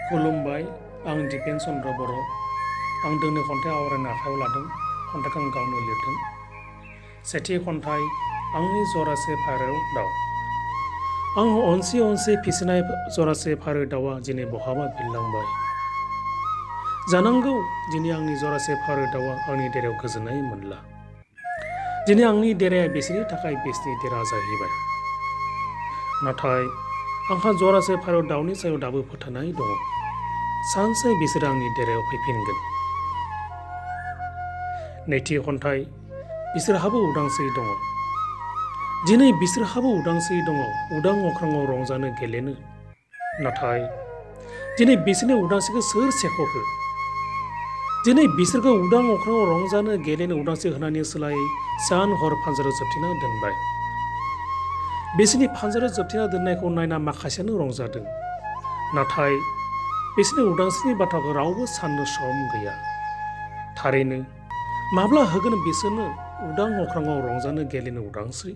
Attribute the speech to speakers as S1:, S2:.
S1: खुलुमबाय आं दिपेन चन्द्र बर' आं दोंनै खन्थाइ आवरायनो आखायाव लादों खन्थाइखौ आं गावनो लिरदों। सेथि खन्थाइ आंनि जरासे फारौ दाउ। आं अनसि अनसि फिसिनाय जरासे फारौ दाउआ दिनै बहाबा बिरलांबाय। जानांगौ दिनै आंनि जरासे फारौ दाउआ आंनि देरायाव गोजोननाय मोनला। दिनै आंनि देराया बिसोरनि थाखाय बिसनि देरा जाहैबाय। नाथाय आंहा जरासे फारौ दाउनि सायाव दाबो फोथायनाय दङ। सानसे बिसोर आंनि देरायाव फैफिनगोन। नैथि खन्थाइ बिसोरहाबो उदांस्रि दङ। दिनै बिसोरहाबो उदांस्रि दङ उदां अख्राङाव रंजानो गेलेनो। नाथाय दिनै बिसोरनि उदांस्रिखौ सोर सेख'खो? दिनै बिसोरखौ उदां अख्राङाव रंजानो गेलेनो उदांस्रि होनायनि सोलायै सान हर फानजाराव जोबथेना दोनबाय। बिसोरनि फानजाराव जोबथेना दोननायखौ नायना माखासेयानो रंजादों। नाथाय बिसोरनि उदांस्रिनि बाथ्राखौ रावबो साननो सम गैया। थारैनो माब्ला होगोन बिसोरनो उदां अख्राङाव रंजानो गेलेनो उदांस्रि?